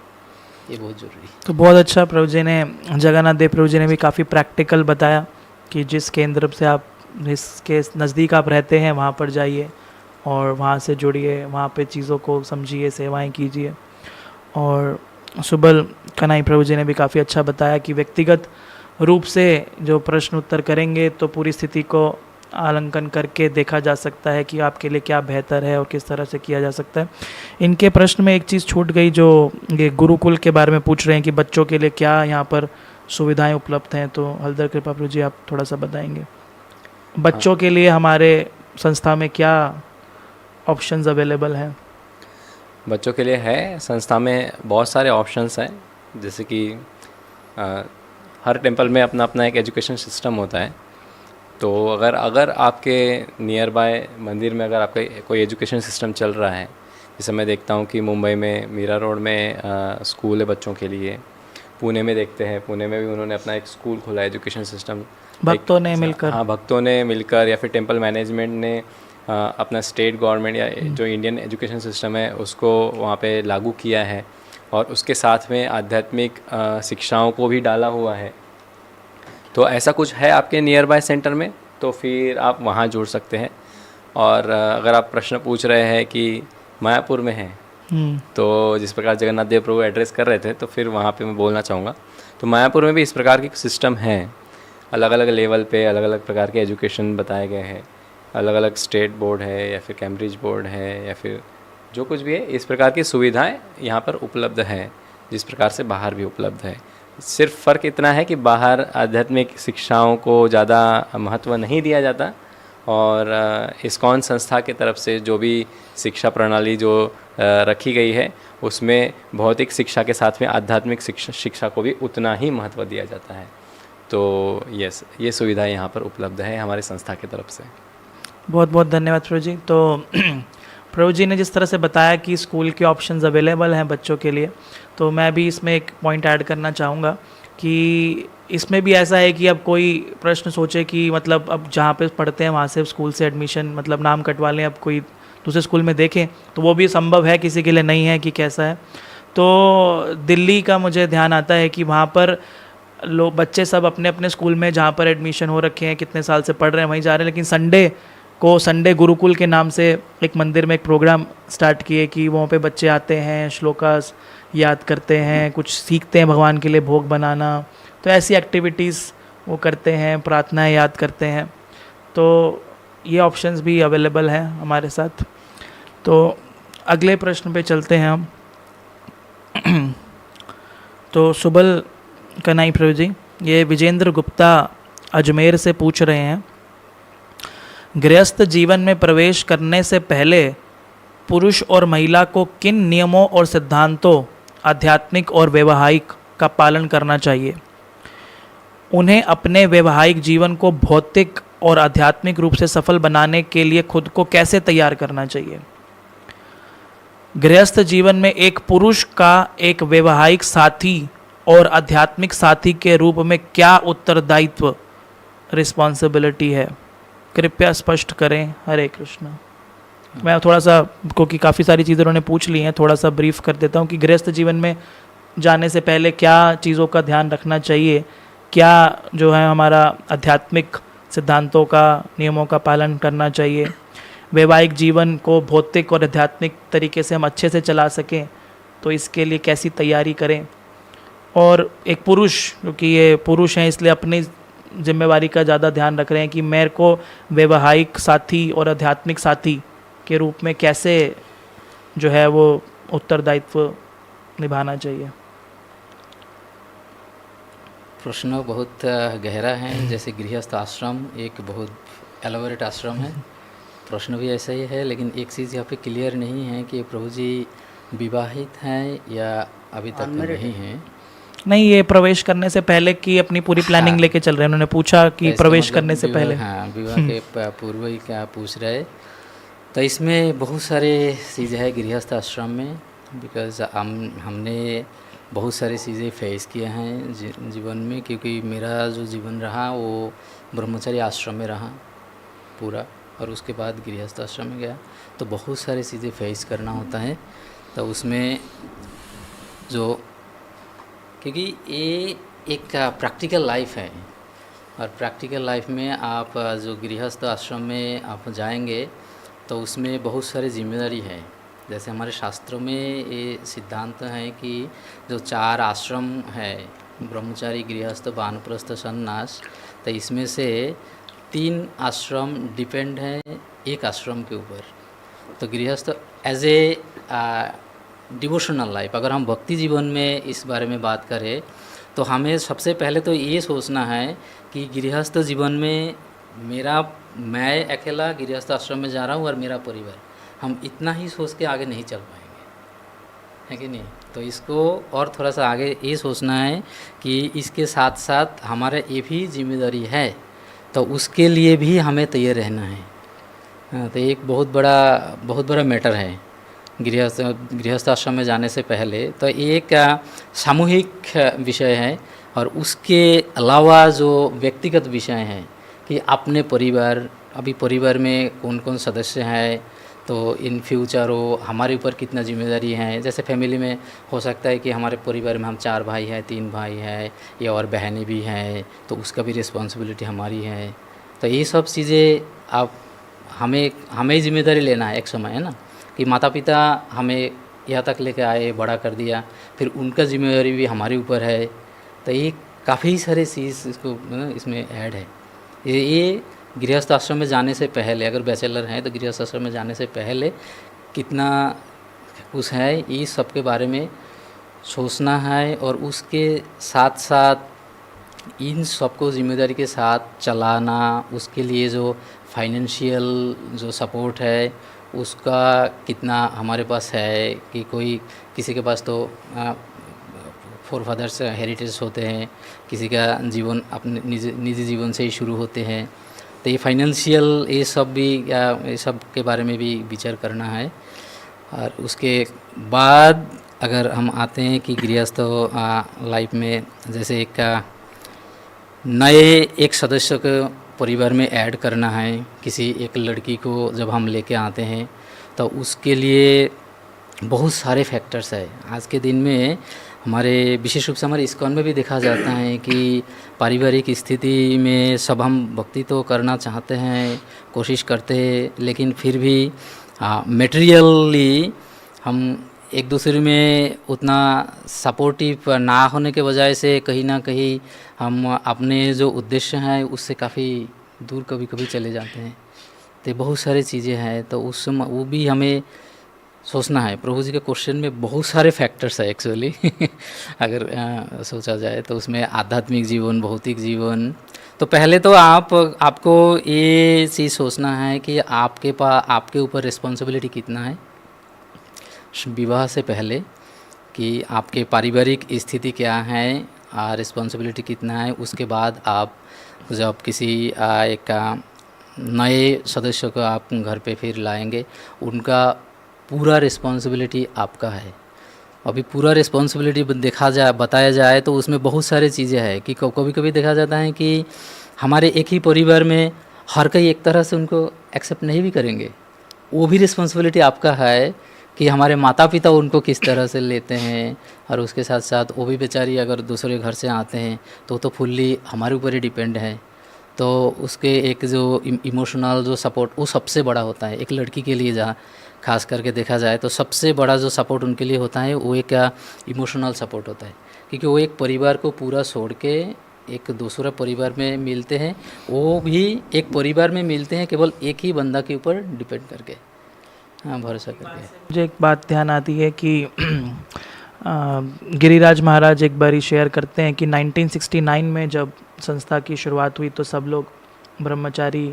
Speaker 3: ये बहुत ज़रूरी है।
Speaker 1: तो बहुत अच्छा प्रभु जी ने, जगन्नाथ देव प्रभु जी ने भी काफ़ी प्रैक्टिकल बताया कि जिस केंद्र से आप, जिसके नज़दीक आप रहते हैं वहाँ पर जाइए और वहाँ से जुड़िए, वहाँ पे चीज़ों को समझिए, सेवाएं कीजिए। और सुबल कनाई प्रभु जी ने भी काफ़ी अच्छा बताया कि व्यक्तिगत रूप से जो प्रश्न उत्तर करेंगे तो पूरी स्थिति को आलंकन करके देखा जा सकता है कि आपके लिए क्या बेहतर है और किस तरह से किया जा सकता है। इनके प्रश्न में एक चीज़ छूट गई, जो ये गुरुकुल के बारे में पूछ रहे हैं कि बच्चों के लिए क्या यहाँ पर सुविधाएं उपलब्ध हैं, तो हलदर कृपा प्रभु जी आप थोड़ा सा बताएंगे बच्चों के लिए हमारे संस्था में क्या ऑप्शंस अवेलेबल हैं।
Speaker 2: बच्चों के लिए है, संस्था में बहुत सारे ऑप्शंस हैं, जैसे कि हर टेंपल में अपना अपना एक एजुकेशन सिस्टम होता है। तो अगर आपके नियर बाय मंदिर में अगर आपका कोई एजुकेशन सिस्टम चल रहा है, जैसे मैं देखता हूँ कि मुंबई में मीरा रोड में स्कूल है बच्चों के लिए, पुणे में देखते हैं, पुणे में भी उन्होंने अपना एक स्कूल खोला एजुकेशन सिस्टम,
Speaker 1: भक्तों ने मिलकर।
Speaker 2: हाँ, भक्तों ने मिलकर या फिर टेंपल मैनेजमेंट ने अपना स्टेट गवर्नमेंट या जो इंडियन एजुकेशन सिस्टम है उसको वहाँ पे लागू किया है, और उसके साथ में आध्यात्मिक शिक्षाओं को भी डाला हुआ है। तो ऐसा कुछ है आपके नियर बाय सेंटर में तो फिर आप वहाँ जुड़ सकते हैं। और अगर आप प्रश्न पूछ रहे हैं कि मायापुर में है, तो जिस प्रकार जगन्नाथ देव प्रभु एड्रेस कर रहे थे, तो फिर वहाँ पे मैं बोलना चाहूँगा, तो मायापुर में भी इस प्रकार की सिस्टम है। अलग अलग लेवल पे अलग अलग प्रकार के एजुकेशन बताए गए हैं, अलग अलग स्टेट बोर्ड है या फिर कैम्ब्रिज बोर्ड है या फिर जो कुछ भी है, इस प्रकार की सुविधाएं यहाँ पर उपलब्ध है, जिस प्रकार से बाहर भी उपलब्ध है। सिर्फ फ़र्क इतना है कि बाहर आध्यात्मिक शिक्षाओं को ज़्यादा महत्व नहीं दिया जाता, और इस्कॉन संस्था की तरफ से जो भी शिक्षा प्रणाली जो रखी गई है उसमें भौतिक शिक्षा के साथ में आध्यात्मिक शिक्षा को भी उतना ही महत्व दिया जाता है। तो यस, ये सुविधा यहाँ पर उपलब्ध है हमारी संस्था की तरफ से।
Speaker 1: बहुत बहुत धन्यवाद प्रभु जी। तो प्रभु जी ने जिस तरह से बताया कि स्कूल के ऑप्शंस अवेलेबल हैं बच्चों के लिए, तो मैं भी इसमें एक पॉइंट ऐड करना चाहूँगा कि इसमें भी ऐसा है कि अब कोई प्रश्न सोचे कि मतलब अब जहाँ पे पढ़ते हैं वहाँ से स्कूल से एडमिशन मतलब नाम कटवा लें, अब कोई दूसरे स्कूल में देखें, तो वो भी संभव है, किसी के लिए नहीं है कि कैसा है। तो दिल्ली का मुझे ध्यान आता है कि वहाँ पर लोग बच्चे सब अपने अपने स्कूल में जहाँ पर एडमिशन हो रखे हैं, कितने साल से पढ़ रहे हैं वहीं जा रहे हैं, लेकिन संडे गुरुकुल के नाम से एक मंदिर में एक प्रोग्राम स्टार्ट किए कि वहाँ पे बच्चे आते हैं, श्लोकास याद करते हैं, कुछ सीखते हैं भगवान के लिए भोग बनाना, तो ऐसी एक्टिविटीज़ वो करते हैं, प्रार्थनाएं याद करते हैं। तो ये ऑप्शंस भी अवेलेबल हैं हमारे साथ। तो अगले प्रश्न पे चलते हैं हम। तो सुबल कनाई प्रभु जी, ये विजेंद्र गुप्ता अजमेर से पूछ रहे हैं, गृहस्थ जीवन में प्रवेश करने से पहले पुरुष और महिला को किन नियमों और सिद्धांतों आध्यात्मिक और वैवाहिक का पालन करना चाहिए? उन्हें अपने वैवाहिक जीवन को भौतिक और आध्यात्मिक रूप से सफल बनाने के लिए खुद को कैसे तैयार करना चाहिए? गृहस्थ जीवन में एक पुरुष का एक वैवाहिक साथी और आध्यात्मिक साथी के रूप में क्या उत्तरदायित्व रिस्पॉन्सिबिलिटी है, कृपया स्पष्ट करें। हरे कृष्णा। मैं थोड़ा सा, क्योंकि काफ़ी सारी चीज़ें उन्होंने पूछ ली हैं, थोड़ा सा ब्रीफ कर देता हूँ कि गृहस्थ जीवन में जाने से पहले क्या चीज़ों का ध्यान रखना चाहिए, क्या जो है हमारा आध्यात्मिक सिद्धांतों का नियमों का पालन करना चाहिए, वैवाहिक जीवन को भौतिक और आध्यात्मिक तरीके से हम अच्छे से चला सकें तो इसके लिए कैसी तैयारी करें। और एक पुरुष, क्योंकि ये पुरुष हैं इसलिए अपनी जिम्मेवारी का ज़्यादा ध्यान रख रहे हैं कि मेरे को वैवाहिक साथी और आध्यात्मिक साथी के रूप में कैसे जो है वो उत्तरदायित्व निभाना चाहिए।
Speaker 3: प्रश्न बहुत गहरा है। जैसे गृहस्थ आश्रम एक बहुत एलोबरेट आश्रम है, प्रश्न भी ऐसा ही है, लेकिन एक चीज़ यहाँ पे क्लियर नहीं है कि प्रभु जी विवाहित हैं या अभी तक नहीं हैं।
Speaker 1: नहीं, ये प्रवेश करने से पहले की अपनी पूरी प्लानिंग
Speaker 3: हाँ,
Speaker 1: लेके चल रहे हैं। उन्होंने पूछा कि प्रवेश करने से पहले,
Speaker 3: हाँ, विवाह के पूर्व ही क्या पूछ रहे। तो इसमें बहुत सारे चीज़ें हैं गृहस्थ आश्रम में, बिकॉज हमने बहुत सारी चीज़ें फेस किए हैं जीवन में, क्योंकि मेरा जो जीवन रहा वो ब्रह्मचारी आश्रम में रहा पूरा, और उसके बाद गृहस्थ आश्रम में गया, तो बहुत सारी चीज़ें फेस करना होता है। तो उसमें जो, क्योंकि ये एक प्रैक्टिकल लाइफ है, और प्रैक्टिकल लाइफ में आप जो गृहस्थ आश्रम में आप जाएंगे तो उसमें बहुत सारी जिम्मेदारी है। जैसे हमारे शास्त्रों में ये सिद्धांत है कि जो 4 आश्रम है, ब्रह्मचारी, गृहस्थ, वानप्रस्थ, सन्यास, तो इसमें से 3 आश्रम डिपेंड हैं एक आश्रम के ऊपर। तो गृहस्थ एज ए डिवोशनल लाइफ, अगर हम भक्ति जीवन में इस बारे में बात करें तो हमें सबसे पहले तो ये सोचना है कि गृहस्थ जीवन में मैं अकेला गृहस्थ आश्रम में जा रहा हूँ और मेरा परिवार, हम इतना ही सोच के आगे नहीं चल पाएंगे, है कि नहीं। तो इसको और थोड़ा सा आगे ये सोचना है कि इसके साथ साथ हमारा ये भी जिम्मेदारी है, तो उसके लिए भी हमें तैयार रहना है। तो एक बहुत बड़ा मैटर है गृहस्थ आश्रम में जाने से पहले। तो एक सामूहिक विषय है और उसके अलावा जो व्यक्तिगत विषय हैं कि अपने परिवार में कौन कौन सदस्य हैं, तो इन फ्यूचर हमारे ऊपर कितना जिम्मेदारी है। जैसे फैमिली में हो सकता है कि हमारे परिवार में हम 4 भाई हैं, 3 भाई हैं या और बहनें भी हैं, तो उसका भी रिस्पॉन्सिबिलिटी हमारी है। तो ये सब चीज़ें आप हमें जिम्मेदारी लेना है एक समय, है ना, कि माता पिता हमें यहाँ तक लेके आए, बड़ा कर दिया, फिर उनका जिम्मेदारी भी हमारे ऊपर है। तो ये काफ़ी सारे चीज़ इसमें ऐड है। ये गृहस्थ आश्रम में जाने से पहले, अगर बैचलर हैं तो गृहस्थ आश्रम में जाने से पहले कितना कुछ है, ये सब के बारे में सोचना है। और उसके साथ साथ इन सबको जिम्मेदारी के साथ चलाना, उसके लिए जो फाइनेंशियल जो सपोर्ट है उसका कितना हमारे पास है, कि किसी के पास तो फोर फादर्स हेरिटेज होते हैं, किसी का जीवन अपने निजी जीवन से ही शुरू होते हैं। तो ये फाइनेंशियल ये सब के बारे में भी विचार करना है। और उसके बाद अगर हम आते हैं कि गृहस्थ लाइफ में जैसे एक सदस्य को परिवार में ऐड करना है, किसी एक लड़की को जब हम लेके आते हैं तो उसके लिए बहुत सारे फैक्टर्स है। आज के दिन में हमारे विशेष रूप से हमारे इस्कॉन में भी देखा जाता है कि पारिवारिक स्थिति में सब हम भक्ति तो करना चाहते हैं, कोशिश करते हैं, लेकिन फिर भी मटेरियली हम एक दूसरे में उतना सपोर्टिव ना होने के वजह से कहीं ना कहीं हम अपने जो उद्देश्य हैं उससे काफ़ी दूर कभी कभी चले जाते हैं। तो बहुत सारी चीज़ें हैं, तो उस समय वो भी हमें सोचना है। प्रभु जी के क्वेश्चन में बहुत सारे फैक्टर्स है एक्चुअली अगर सोचा जाए तो उसमें आध्यात्मिक जीवन, भौतिक जीवन। तो पहले तो आपको ये चीज़ सोचना है कि आपके ऊपर रिस्पॉन्सिबिलिटी कितना है विवाह से पहले, कि आपके पारिवारिक स्थिति क्या है, रिस्पॉन्सिबिलिटी कितना है। उसके बाद आप जब किसी एक नए सदस्य को आप घर पे फिर लाएंगे, उनका पूरा रिस्पॉन्सिबिलिटी आपका है। अभी पूरा रिस्पॉन्सिबिलिटी बताया जाए तो उसमें बहुत सारी चीज़ें हैं कि कभी कभी देखा जाता है कि हमारे एक ही परिवार में हर कोई एक तरह से उनको एक्सेप्ट नहीं भी करेंगे। वो भी रिस्पॉन्सिबिलिटी आपका है कि हमारे माता पिता उनको किस तरह से लेते हैं। और उसके साथ साथ वो भी बेचारी अगर दूसरे घर से आते हैं तो फुल्ली हमारे ऊपर ही डिपेंड है। तो उसके एक जो इमोशनल जो सपोर्ट वो सबसे बड़ा होता है। एक लड़की के लिए जहाँ खास करके देखा जाए तो सबसे बड़ा जो सपोर्ट उनके लिए होता है वो एक इमोशनल सपोर्ट होता है, क्योंकि वो एक परिवार को पूरा छोड़ के एक दूसरा परिवार में मिलते हैं। वो भी एक परिवार में मिलते हैं केवल एक ही बंदा के ऊपर डिपेंड करके, हाँ, भरोसा करके।
Speaker 1: मुझे एक बात ध्यान आती है कि गिरिराज महाराज एक बारी शेयर करते हैं कि 1969 में जब संस्था की शुरुआत हुई तो सब लोग ब्रह्मचारी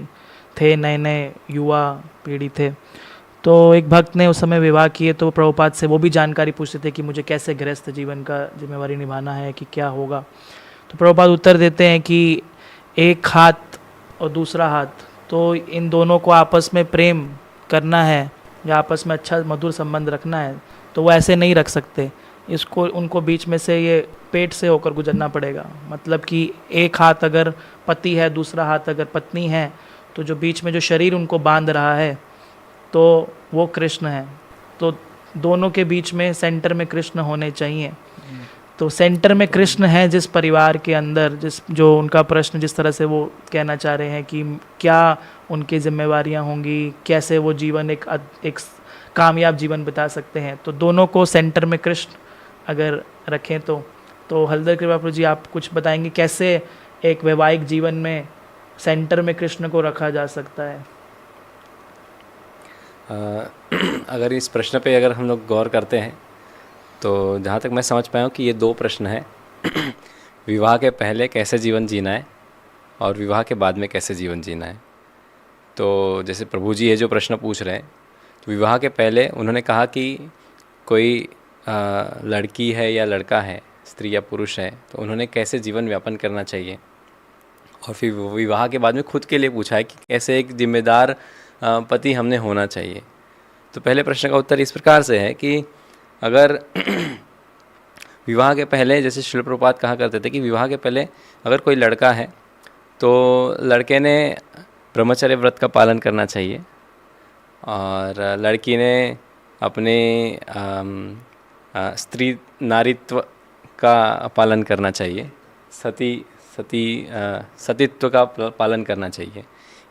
Speaker 1: थे, नए नए युवा पीढ़ी थे। तो एक भक्त ने उस समय विवाह किए तो प्रभुपाद से वो भी जानकारी पूछते थे कि मुझे कैसे गृहस्थ जीवन का जिम्मेवारी निभाना है, कि क्या होगा। तो प्रभुपाद उत्तर देते हैं कि एक हाथ और दूसरा हाथ, तो इन दोनों को आपस में प्रेम करना है या आपस में अच्छा मधुर संबंध रखना है तो वो ऐसे नहीं रख सकते। उनको बीच में से ये पेट से होकर गुजरना पड़ेगा। मतलब कि एक हाथ अगर पति है, दूसरा हाथ अगर पत्नी है, तो जो बीच में जो शरीर उनको बांध रहा है तो वो कृष्ण है। तो दोनों के बीच में सेंटर में कृष्ण होने चाहिए। तो सेंटर में कृष्ण है जिस परिवार के अंदर, जो उनका प्रश्न जिस तरह से वो कहना चाह रहे हैं कि क्या उनकी जिम्मेवारियां होंगी, कैसे वो जीवन एक कामयाब जीवन बिता सकते हैं। तो दोनों को सेंटर में कृष्ण अगर रखें तो हलदर कृपा प्रभु जी आप कुछ बताएंगे कैसे एक वैवाहिक जीवन में सेंटर में कृष्ण को रखा जा सकता है?
Speaker 2: अगर इस प्रश्न पे अगर हम लोग गौर करते हैं तो जहाँ तक मैं समझ पाया हूँ कि ये दो प्रश्न हैं। विवाह के पहले कैसे जीवन जीना है और विवाह के बाद में कैसे जीवन जीना है। तो जैसे प्रभु जी ये जो प्रश्न पूछ रहे हैं, तो विवाह के पहले उन्होंने कहा कि कोई लड़की है या लड़का है, स्त्री या पुरुष है, तो उन्होंने कैसे जीवन व्यापन करना चाहिए। और फिर विवाह के बाद में खुद के लिए पूछा है कि कैसे एक जिम्मेदार पति हमने होना चाहिए। तो पहले प्रश्न का उत्तर इस प्रकार से है कि अगर विवाह के पहले, जैसे श्रील प्रभुपाद कहा करते थे कि विवाह के पहले अगर कोई लड़का है तो लड़के ने ब्रह्मचर्य व्रत का पालन करना चाहिए और लड़की ने अपने स्त्री नारीत्व का पालन करना चाहिए, सतीत्व का पालन करना चाहिए।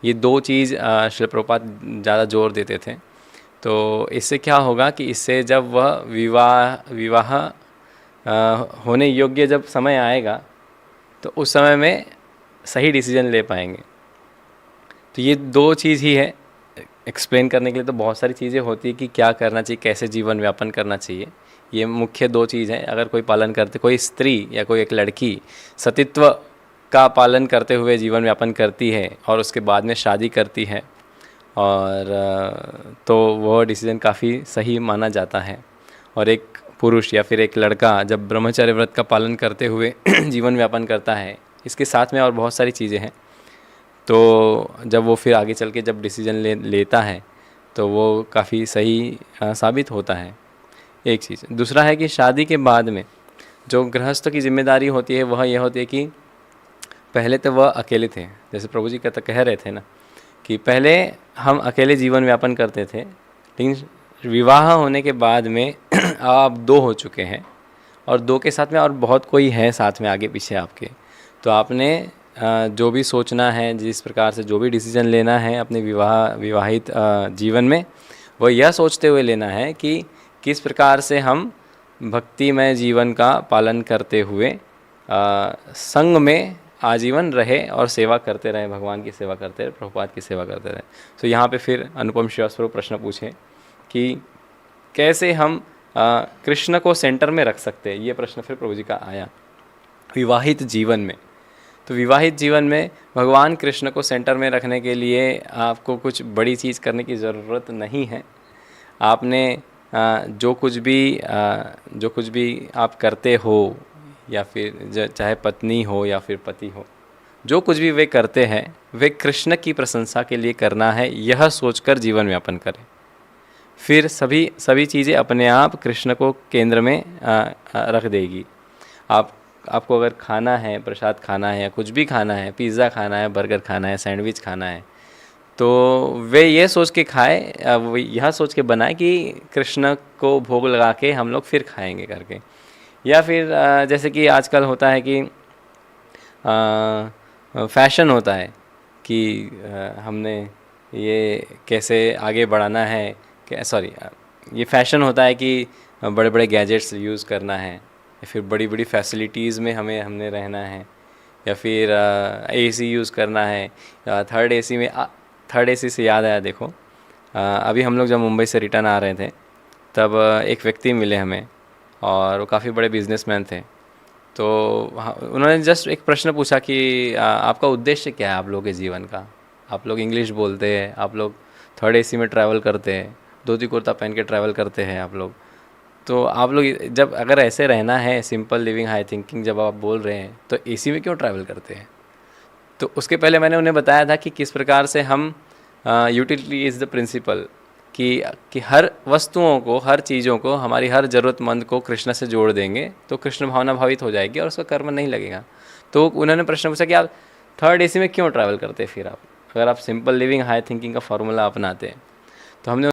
Speaker 2: ये दो चीज़ श्रील प्रभुपाद ज़्यादा जोर देते थे। तो इससे क्या होगा कि इससे जब वह विवाह होने योग्य जब समय आएगा तो उस समय में सही डिसीजन ले पाएंगे। तो ये दो चीज़ ही है। एक्सप्लेन करने के लिए तो बहुत सारी चीज़ें होती है कि क्या करना चाहिए, कैसे जीवन व्यापन करना चाहिए। ये मुख्य दो चीज़ है। अगर कोई पालन करते, कोई स्त्री या कोई एक लड़की सतीत्व का पालन करते हुए जीवन व्यापन करती है और उसके बाद में शादी करती है, और तो वह डिसीजन काफ़ी सही माना जाता है। और एक पुरुष या फिर एक लड़का जब ब्रह्मचर्य व्रत का पालन करते हुए जीवन व्यापन करता है, इसके साथ में और बहुत सारी चीज़ें हैं, तो जब वो फिर आगे चल के जब डिसीजन लेता है तो वो काफ़ी सही साबित होता है। एक चीज़। दूसरा है कि शादी के बाद में जो गृहस्थ की जिम्मेदारी होती है वह यह होती है कि पहले तो वह अकेले थे, जैसे प्रभु जी कह रहे थे ना कि पहले हम अकेले जीवन व्यापन करते थे, लेकिन विवाह होने के बाद में आप दो हो चुके हैं और दो के साथ में और बहुत कोई है साथ में आगे पीछे आपके। तो आपने जो भी सोचना है, जिस प्रकार से जो भी डिसीजन लेना है अपने विवाहित जीवन में, वह यह सोचते हुए लेना है कि किस प्रकार से हम भक्तिमय जीवन का पालन करते हुए संग में आजीवन रहे और सेवा करते रहे, भगवान की सेवा करते रहे, प्रभुपाद की सेवा करते रहे। तो यहाँ पे फिर अनुपम श्रीवास्तव प्रश्न पूछे कि कैसे हम कृष्ण को सेंटर में रख सकते हैं। ये प्रश्न फिर प्रभु जी का आया विवाहित जीवन में। तो विवाहित जीवन में भगवान कृष्ण को सेंटर में रखने के लिए आपको कुछ बड़ी चीज़ करने की ज़रूरत नहीं है। आपने जो कुछ भी आप करते हो, या फिर चाहे पत्नी हो या फिर पति हो, जो कुछ भी वे करते हैं वे कृष्ण की प्रशंसा के लिए करना है, यह सोचकर जीवन व्यापन करें। फिर सभी चीज़ें अपने आप कृष्ण को केंद्र में रख देगी। आपको अगर खाना है, प्रसाद खाना है या कुछ भी खाना है, पिज़्ज़ा खाना है, बर्गर खाना है, सैंडविच खाना है, तो वे ये सोच के खाए, वो यह सोच के बनाए कि कृष्ण को भोग लगा के हम लोग फिर खाएंगे करके। या फिर जैसे कि आजकल होता है कि फैशन होता है कि हमने ये कैसे आगे बढ़ाना है, ये फैशन होता है कि बड़े बड़े गैजेट्स यूज़ करना है, या फिर बड़ी बड़ी फैसिलिटीज़ में हमने रहना है, या फिर एसी यूज़ करना है, थर्ड एसी से याद आया, देखो अभी हम लोग जब मुंबई से रिटर्न आ रहे थे तब एक व्यक्ति मिले हमें और वो काफ़ी बड़े बिजनेसमैन थे। तो उन्होंने जस्ट एक प्रश्न पूछा कि आपका उद्देश्य क्या है आप लोगों के जीवन का। आप लोग इंग्लिश बोलते हैं, आप लोग थर्ड एसी में ट्रैवल करते हैं, धोती कुर्ता पहन के ट्रैवल करते हैं आप लोग, तो आप लोग जब अगर ऐसे रहना है, सिंपल लिविंग हाई थिंकिंग जब आप बोल रहे हैं, तो एसी में क्यों ट्रैवल करते हैं। तो उसके पहले मैंने उन्हें बताया था कि किस प्रकार से हम यूटिलिटी इज़ द प्रिंसिपल, कि हर वस्तुओं को, हर चीज़ों को, हमारी हर ज़रूरतमंद को कृष्ण से जोड़ देंगे तो कृष्ण भावना भावित हो जाएगी और उसका कर्म नहीं लगेगा। तो उन्होंने प्रश्न पूछा कि आप थर्ड एसी में क्यों ट्रैवल करते हैं फिर आप, अगर आप सिंपल लिविंग हाई थिंकिंग का फॉर्मूला अपनाते हैं। तो हमने